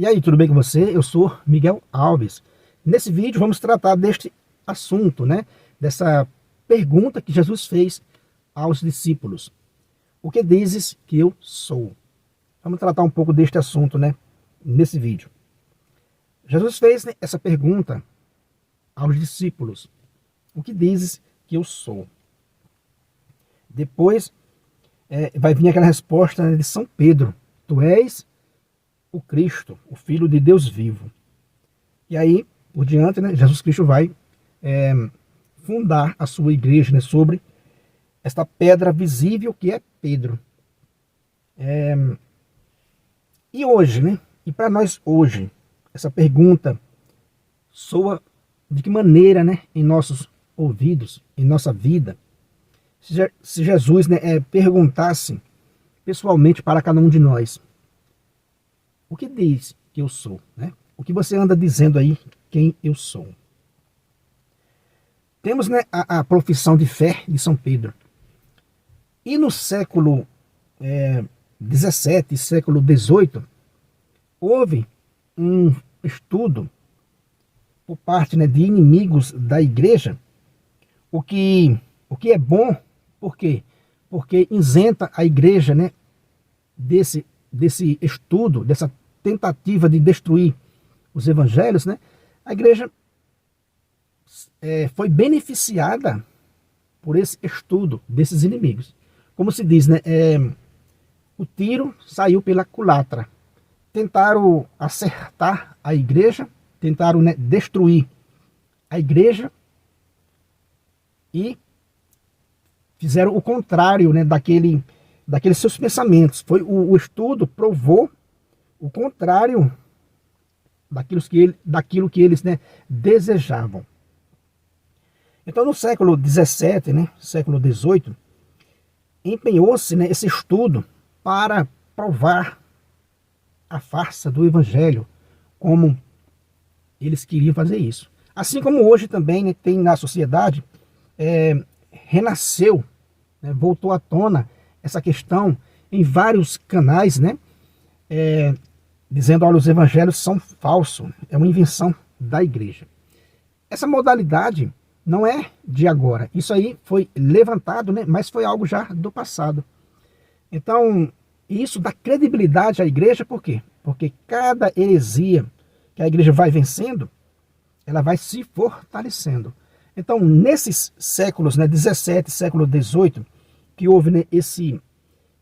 E aí, tudo bem com você? Eu sou Miguel Alves. Nesse vídeo vamos tratar deste assunto, né? Dessa pergunta que Jesus fez aos discípulos. O que dizes que eu sou? Vamos tratar um pouco deste assunto, né? Nesse vídeo. Jesus fez, né, essa pergunta aos discípulos. O que dizes que eu sou? Depois vai vir aquela resposta, né, de São Pedro. Tu és o Cristo, o Filho de Deus vivo. E aí, por diante, né, Jesus Cristo vai fundar a sua igreja, né, sobre esta pedra visível que é Pedro. E hoje, né, e para nós hoje, essa pergunta soa de que maneira, né, em nossos ouvidos, em nossa vida, se Jesus, né, perguntasse pessoalmente para cada um de nós: o que diz que eu sou? Né? O que você anda dizendo aí, quem eu sou? Temos, né, a profissão de fé de São Pedro. E no século XVII, século XVIII, houve um estudo por parte, né, de inimigos da igreja, o que é bom. Por quê? Porque isenta a igreja, né, desse estudo, dessa tentativa de destruir os evangelhos, né? A igreja foi beneficiada por esse estudo desses inimigos. Como se diz, né? O tiro saiu pela culatra. Tentaram acertar a igreja, tentaram, né, destruir a igreja e fizeram o contrário, né, daqueles seus pensamentos. O estudo provou o contrário daquilo que eles, né, desejavam. Então, no século XVII, né, século XVIII, empenhou-se, né, esse estudo para provar a farsa do evangelho, como eles queriam fazer isso. Assim como hoje também, né, tem na sociedade, renasceu, né, voltou à tona essa questão em vários canais, né, dizendo: olha, os evangelhos são falsos, é uma invenção da igreja. Essa modalidade não é de agora, isso aí foi levantado, né, mas foi algo já do passado. Então, isso dá credibilidade à igreja. Por quê? Porque cada heresia que a igreja vai vencendo, ela vai se fortalecendo. Então, nesses séculos, né, 17, século 18, que houve, né, esse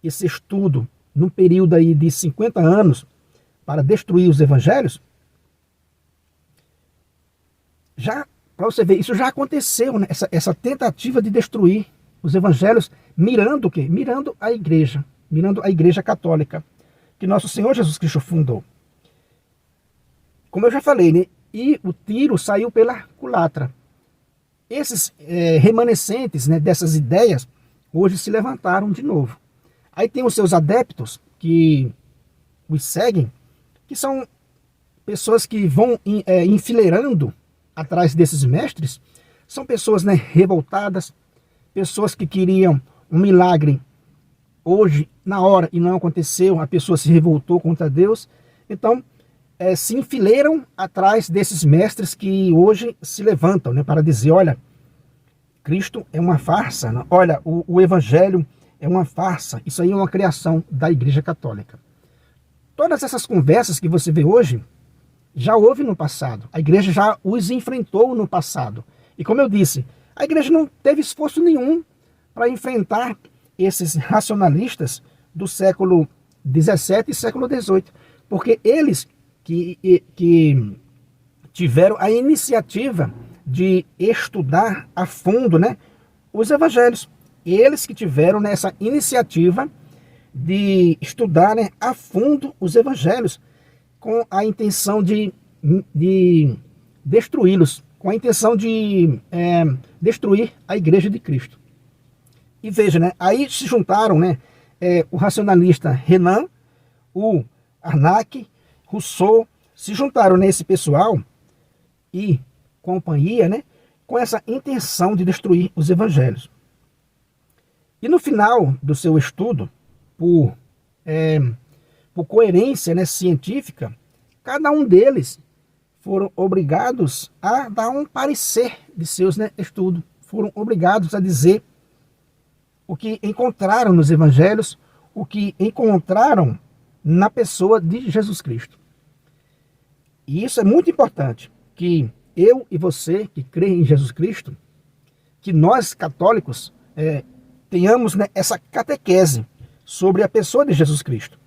estudo, num período aí de 50 anos, para destruir os evangelhos, já, para você ver, isso já aconteceu, né, essa tentativa de destruir os evangelhos, mirando o quê? Mirando a igreja católica, que nosso Senhor Jesus Cristo fundou. Como eu já falei, né, e o tiro saiu pela culatra. Esses remanescentes, né, dessas ideias hoje se levantaram de novo. Aí tem os seus adeptos que os seguem, que são pessoas que vão enfileirando atrás desses mestres. São pessoas, né, revoltadas, pessoas que queriam um milagre hoje, na hora, e não aconteceu. A pessoa se revoltou contra Deus. Então, se enfileiram atrás desses mestres que hoje se levantam, né, para dizer: olha, Cristo é uma farsa, né? Olha, o evangelho é uma farsa, isso aí é uma criação da igreja católica. Todas essas conversas que você vê hoje, já houve no passado. A igreja já os enfrentou no passado. E como eu disse, a igreja não teve esforço nenhum para enfrentar esses racionalistas do século XVII e século XVIII, porque eles que tiveram a iniciativa de estudar a fundo, né, os evangelhos. Eles que tiveram nessa iniciativa de estudar, né, a fundo os evangelhos, com a intenção de destruí-los, com a intenção de destruir a igreja de Cristo. E veja, né, aí se juntaram, né, o racionalista Renan, o Arnaque, Rousseau, se juntaram nesse pessoal e companhia, né, com essa intenção de destruir os evangelhos. E no final do seu estudo, por coerência, né, científica, cada um deles foram obrigados a dar um parecer de seus estudos. Foram obrigados a dizer o que encontraram nos evangelhos, o que encontraram na pessoa de Jesus Cristo. E isso é muito importante, que eu e você que crê em Jesus Cristo, que nós católicos tenhamos essa catequese sobre a pessoa de Jesus Cristo.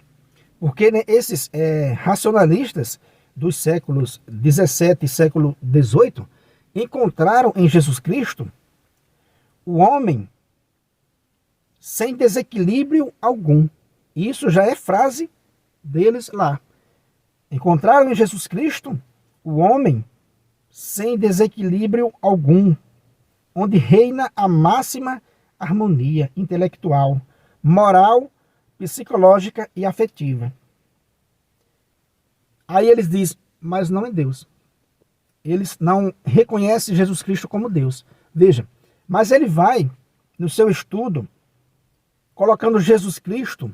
Porque esses racionalistas dos séculos 17 e século 18 encontraram em Jesus Cristo o homem sem desequilíbrio algum. Isso já é frase deles lá. Encontraram em Jesus Cristo o homem sem desequilíbrio algum, onde reina a máxima harmonia intelectual, moral, psicológica e afetiva. Aí eles dizem, mas não é Deus. Eles não reconhecem Jesus Cristo como Deus. Veja, mas ele vai, no seu estudo, colocando Jesus Cristo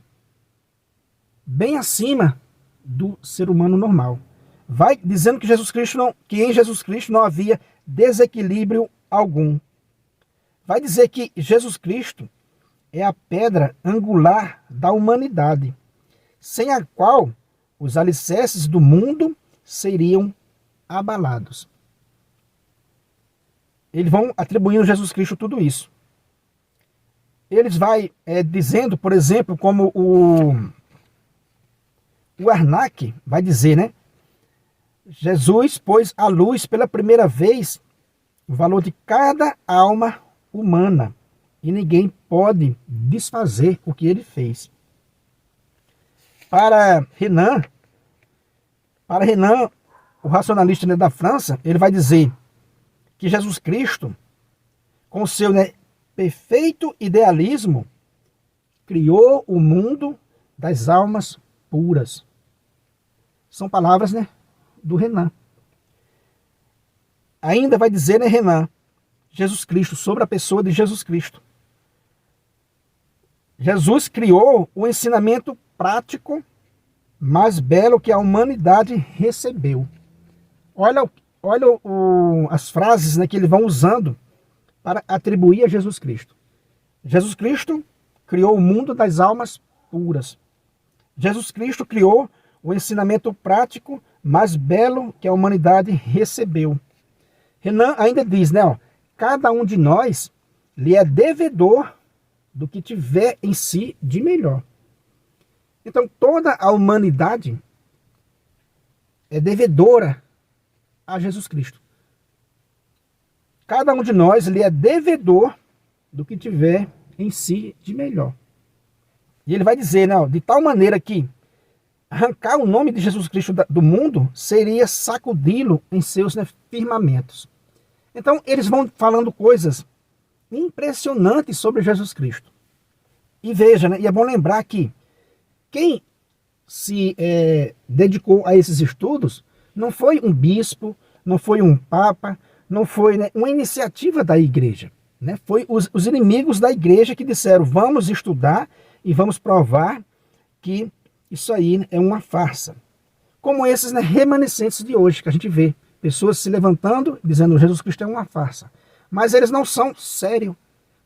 bem acima do ser humano normal. Vai dizendo que em Jesus Cristo não havia desequilíbrio algum. Vai dizer que Jesus Cristo é a pedra angular da humanidade, sem a qual os alicerces do mundo seriam abalados. Eles vão atribuindo a Jesus Cristo tudo isso. Eles vão dizendo, por exemplo, como o Arnaque vai dizer, Jesus pôs à luz pela primeira vez o valor de cada alma humana e ninguém pode desfazer o que ele fez. Para Renan, o racionalista da França, ele vai dizer que Jesus Cristo, com seu perfeito idealismo, criou o mundo das almas puras. São palavras do Renan. Ainda vai dizer Renan, Jesus Cristo, sobre a pessoa de Jesus Cristo. Jesus criou o ensinamento prático mais belo que a humanidade recebeu. Olha as frases que eles vão usando para atribuir a Jesus Cristo. Jesus Cristo criou o mundo das almas puras. Jesus Cristo criou o ensinamento prático mais belo que a humanidade recebeu. Renan ainda diz, cada um de nós lhe é devedor do que tiver em si de melhor. Então toda a humanidade é devedora a Jesus Cristo. Cada um de nós lhe é devedor do que tiver em si de melhor. E ele vai dizer, de tal maneira que arrancar o nome de Jesus Cristo do mundo seria sacudi-lo em seus firmamentos. Então eles vão falando coisas impressionantes sobre Jesus Cristo. E veja, e é bom lembrar que quem se dedicou a esses estudos não foi um bispo, não foi um papa, não foi uma iniciativa da igreja. Foi os inimigos da igreja que disseram, vamos estudar e vamos provar que isso aí é uma farsa. Como esses remanescentes de hoje, que a gente vê. Pessoas se levantando, dizendo Jesus Cristo é uma farsa. Mas eles não são sérios.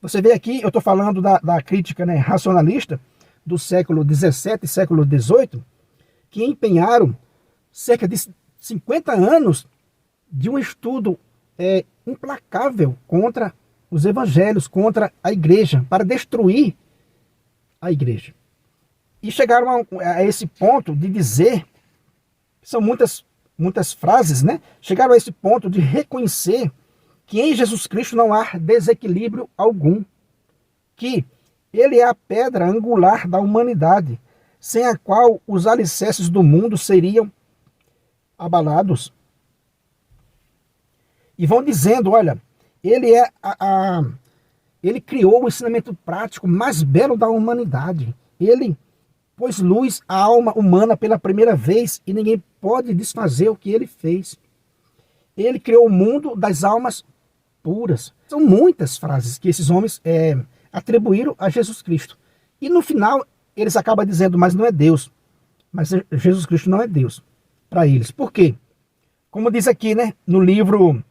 Você vê aqui, eu estou falando da crítica racionalista do século 17 e século 18, que empenharam cerca de 50 anos de um estudo implacável contra os evangelhos, contra a igreja, para destruir a igreja. E chegaram a esse ponto de dizer, são muitas frases, chegaram a esse ponto de reconhecer que em Jesus Cristo não há desequilíbrio algum, que ele é a pedra angular da humanidade, sem a qual os alicerces do mundo seriam abalados. E vão dizendo, olha, ele ele criou o ensinamento prático mais belo da humanidade. Ele pôs luz à alma humana pela primeira vez e ninguém pode desfazer o que ele fez. Ele criou o mundo das almas puras. São muitas frases que esses homens atribuíram a Jesus Cristo. E no final eles acabam dizendo, mas não é Deus. Mas Jesus Cristo não é Deus. para eles. Por quê? Como diz aqui, né, no livro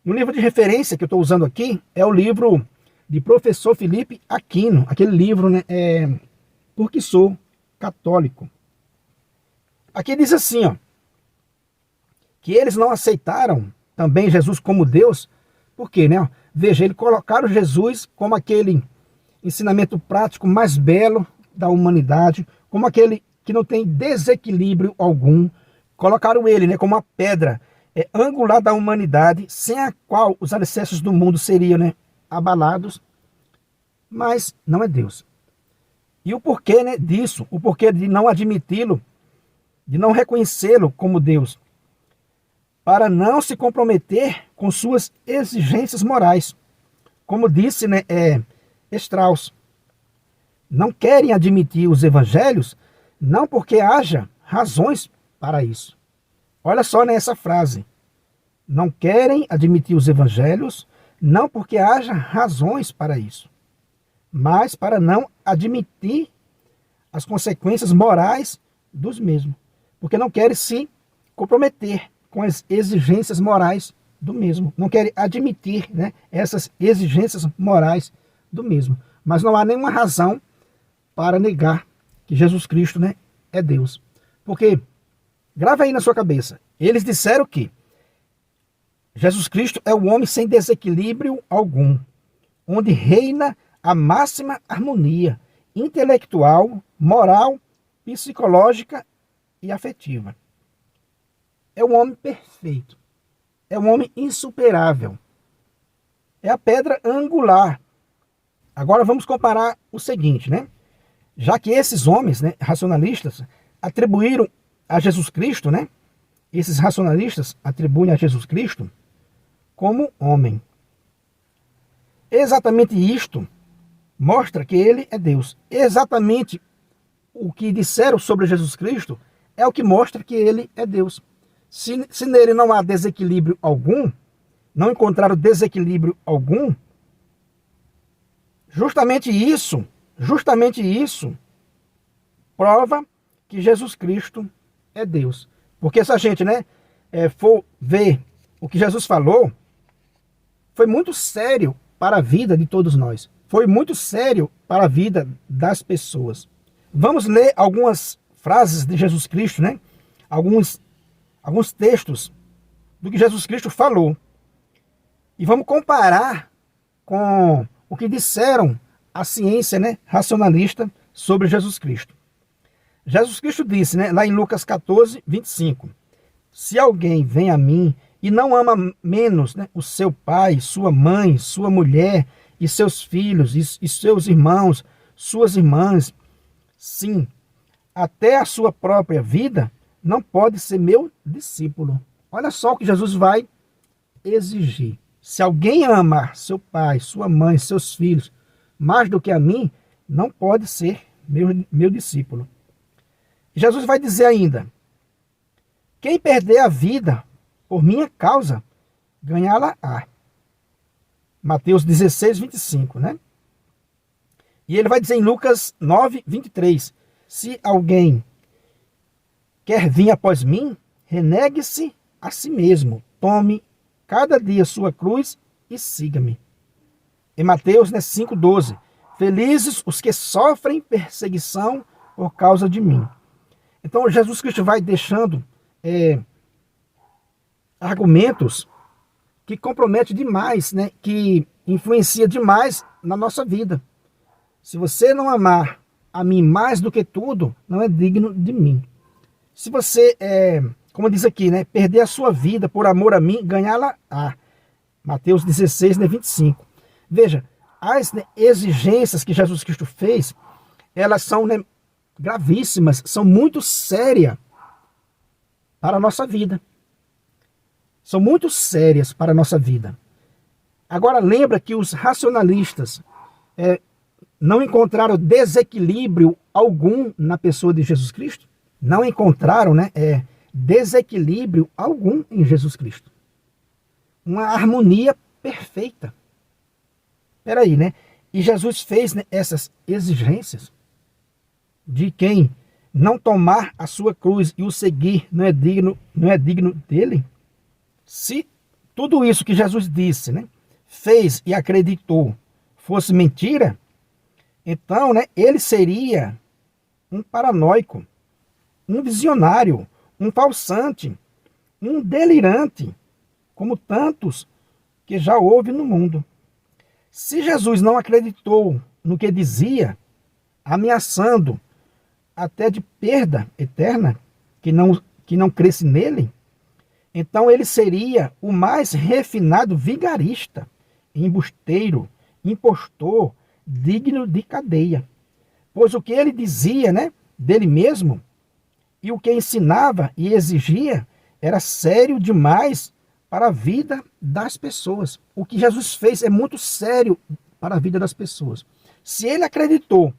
de referência que eu estou usando aqui, é o livro de professor Felipe Aquino, aquele livro, né, Porque Sou Católico. Aqui diz assim, ó, que eles não aceitaram também Jesus como Deus, por quê, né? Veja, eles colocaram Jesus como aquele ensinamento prático mais belo da humanidade, como aquele que não tem desequilíbrio algum. Colocaram ele, né, como uma pedra angular da humanidade, sem a qual os alicerces do mundo seriam, né, abalados, mas não é Deus. E o porquê, né, disso, o porquê de não admiti-lo, de não reconhecê-lo como Deus, para não se comprometer com suas exigências morais. Como disse, né, Strauss, não querem admitir os evangelhos, não porque haja razões para isso. Olha só nessa frase. Não querem admitir os evangelhos, não porque haja razões para isso, mas para não admitir as consequências morais dos mesmos. Porque não querem se comprometer com as exigências morais do mesmo. Não querem admitir, né, essas exigências morais do mesmo. Mas não há nenhuma razão para negar que Jesus Cristo, né, é Deus. Porque, grava aí na sua cabeça, eles disseram que Jesus Cristo é o homem sem desequilíbrio algum, onde reina a máxima harmonia intelectual, moral, psicológica e afetiva. É um homem perfeito, é um homem insuperável, é a pedra angular. Agora vamos comparar o seguinte, né? Já que esses homens, né, racionalistas, atribuíram a Jesus Cristo, né? Esses racionalistas atribuem a Jesus Cristo como homem. Exatamente isto mostra que ele é Deus. Exatamente o que disseram sobre Jesus Cristo é o que mostra que ele é Deus. Se nele não há desequilíbrio algum, não encontraram desequilíbrio algum, justamente isso prova que Jesus Cristo é Deus. Porque se a gente, né, for ver o que Jesus falou, foi muito sério para a vida de todos nós. Foi muito sério para a vida das pessoas. Vamos ler algumas frases de Jesus Cristo, né? Alguns textos do que Jesus Cristo falou. E vamos comparar com o que disseram a ciência, né, racionalista sobre Jesus Cristo. Jesus Cristo disse, né, lá em Lucas 14, 25, se alguém vem a mim e não ama menos, né, o seu pai, sua mãe, sua mulher, e seus filhos, e seus irmãos, suas irmãs, sim, até a sua própria vida, não pode ser meu discípulo. Olha só o que Jesus vai exigir. Se alguém amar seu pai, sua mãe, seus filhos, mais do que a mim, não pode ser meu discípulo. Jesus vai dizer ainda, quem perder a vida por minha causa, ganhá-la-á. Mateus 16, 25, né? E ele vai dizer em Lucas 9, 23, se alguém quer vir após mim, renegue-se a si mesmo, tome cada dia sua cruz e siga-me. Em Mateus, né, 5,12, felizes os que sofrem perseguição por causa de mim. Então Jesus Cristo vai deixando argumentos que comprometem demais, né, que influencia demais na nossa vida. Se você não amar a mim mais do que tudo, não é digno de mim. Se você, como diz aqui, né, perder a sua vida por amor a mim, ganhá-la-á. Mateus 16, né, 25. Veja, as, né, exigências que Jesus Cristo fez, elas são, né, gravíssimas, são muito sérias para a nossa vida. São muito sérias para a nossa vida. Agora lembra que os racionalistas não encontraram desequilíbrio algum na pessoa de Jesus Cristo? Não encontraram, né, desequilíbrio algum em Jesus Cristo. Uma harmonia perfeita. Espera aí, né? E Jesus fez, né, essas exigências de quem não tomar a sua cruz e o seguir não é digno dele? Se tudo isso que Jesus disse, né, fez e acreditou, fosse mentira, então, né, ele seria um paranoico, um visionário, um falsante, um delirante, como tantos que já houve no mundo. Se Jesus não acreditou no que dizia, ameaçando até de perda eterna, que não cresce nele, então ele seria o mais refinado vigarista, embusteiro, impostor, digno de cadeia. Pois o que ele dizia, né, dele mesmo, e o que ensinava e exigia, era sério demais para a vida das pessoas. O que Jesus fez é muito sério para a vida das pessoas. Se ele acreditou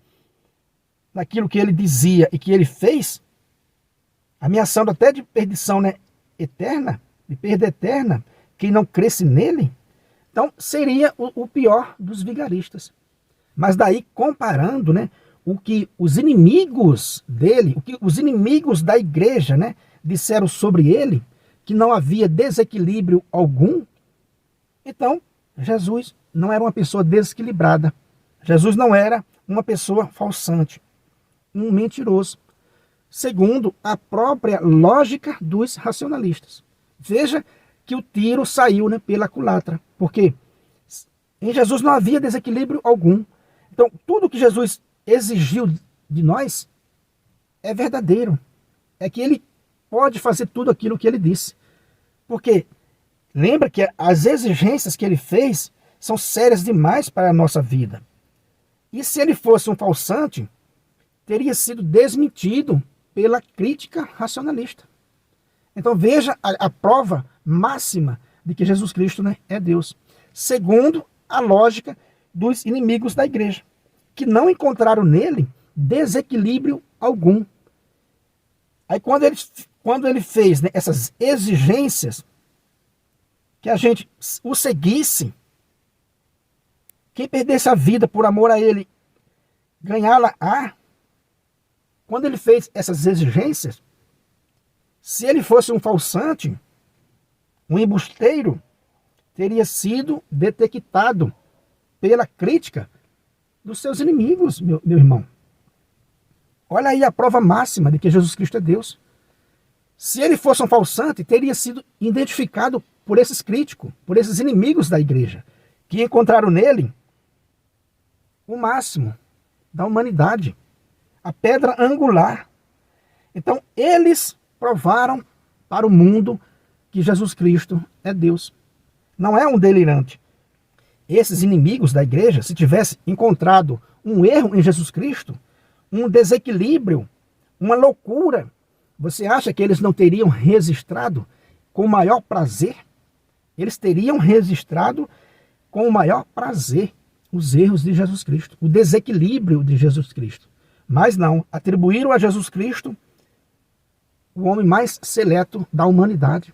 naquilo que ele dizia e que ele fez, ameaçando até de perdição, né, eterna, de perda eterna, quem não cresce nele, então seria o pior dos vigaristas. Mas daí, comparando, né, o que os inimigos dele, o que os inimigos da igreja, né, disseram sobre ele, que não havia desequilíbrio algum, então Jesus não era uma pessoa desequilibrada. Jesus não era uma pessoa falsante, um mentiroso, segundo a própria lógica dos racionalistas. Veja que o tiro saiu, né, pela culatra, porque em Jesus não havia desequilíbrio algum. Então, tudo que Jesus exigiu de nós é verdadeiro. É que ele pode fazer tudo aquilo que ele disse. Porque lembra que as exigências que ele fez são sérias demais para a nossa vida. E se ele fosse um falsante, teria sido desmentido pela crítica racionalista. Então veja a prova máxima de que Jesus Cristo, né, é Deus. Segundo a lógica dos inimigos da igreja, que não encontraram nele desequilíbrio algum. Aí quando ele fez, né, essas exigências, que a gente o seguisse, quem perdesse a vida por amor a ele, ganhá-la-á. Quando ele fez essas exigências, se ele fosse um falsante, um embusteiro, teria sido detectado pela crítica dos seus inimigos, meu irmão. Olha aí a prova máxima de que Jesus Cristo é Deus. Se ele fosse um falsante, teria sido identificado por esses críticos, por esses inimigos da igreja, que encontraram nele o máximo da humanidade, a pedra angular. Então, eles provaram para o mundo que Jesus Cristo é Deus. Não é um delirante. Esses inimigos da igreja, se tivessem encontrado um erro em Jesus Cristo, um desequilíbrio, uma loucura, você acha que eles não teriam registrado com o maior prazer? Eles teriam registrado com o maior prazer os erros de Jesus Cristo, o desequilíbrio de Jesus Cristo. Mas não, atribuíram a Jesus Cristo o homem mais seleto da humanidade,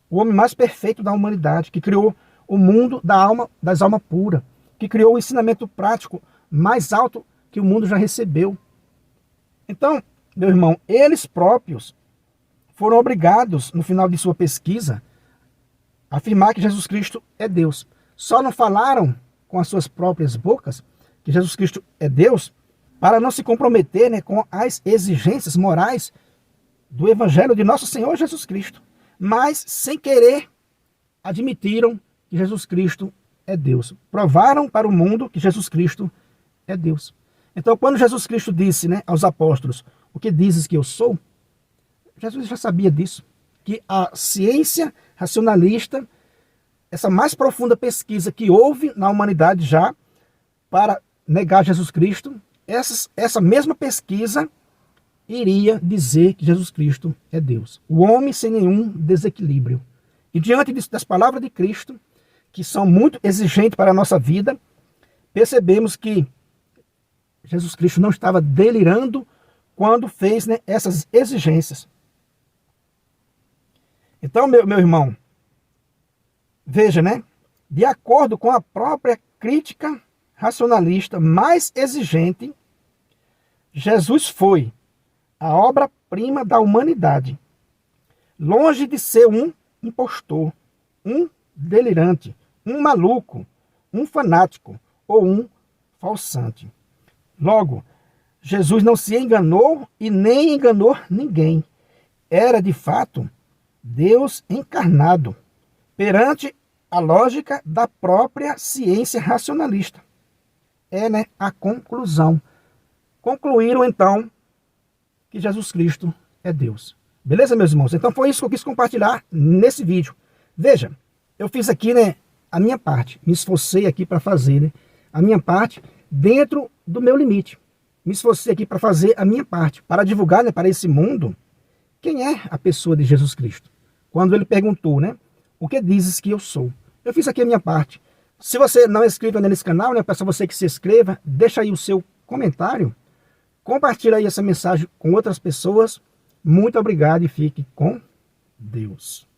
o homem mais perfeito da humanidade, que criou o mundo das almas puras, que criou o ensinamento prático mais alto que o mundo já recebeu. Então, meu irmão, eles próprios foram obrigados, no final de sua pesquisa, a afirmar que Jesus Cristo é Deus. Só não falaram com as suas próprias bocas que Jesus Cristo é Deus para não se comprometer, né, com as exigências morais do Evangelho de nosso Senhor Jesus Cristo. Mas, sem querer, admitiram que Jesus Cristo é Deus. Provaram para o mundo que Jesus Cristo é Deus. Então, quando Jesus Cristo disse, né, aos apóstolos, o que dizes que eu sou? Jesus já sabia disso. Que a ciência racionalista, essa mais profunda pesquisa que houve na humanidade já para negar Jesus Cristo, essa mesma pesquisa iria dizer que Jesus Cristo é Deus. O homem sem nenhum desequilíbrio. E diante das palavras de Cristo, que são muito exigentes para a nossa vida, percebemos que Jesus Cristo não estava delirando quando fez, né, essas exigências. Então, meu irmão, veja, né? De acordo com a própria crítica racionalista mais exigente, Jesus foi a obra-prima da humanidade, longe de ser um impostor, um delirante, um maluco, um fanático ou um falsante. Logo, Jesus não se enganou e nem enganou ninguém. Era, de fato, Deus encarnado, perante a lógica da própria ciência racionalista. É, né, a conclusão. Concluíram, então, que Jesus Cristo é Deus. Beleza, meus irmãos? Então foi isso que eu quis compartilhar nesse vídeo. Veja, eu fiz aqui, né, a minha parte. Me esforcei aqui para fazer, né, a minha parte dentro do meu limite. Me esforcei aqui para fazer a minha parte, para divulgar, né, para esse mundo quem é a pessoa de Jesus Cristo. Quando ele perguntou, né, o que dizes que eu sou? Eu fiz aqui a minha parte. Se você não é inscrito nesse canal, né, peço a você que se inscreva, deixa aí o seu comentário, compartilha aí essa mensagem com outras pessoas. Muito obrigado e fique com Deus.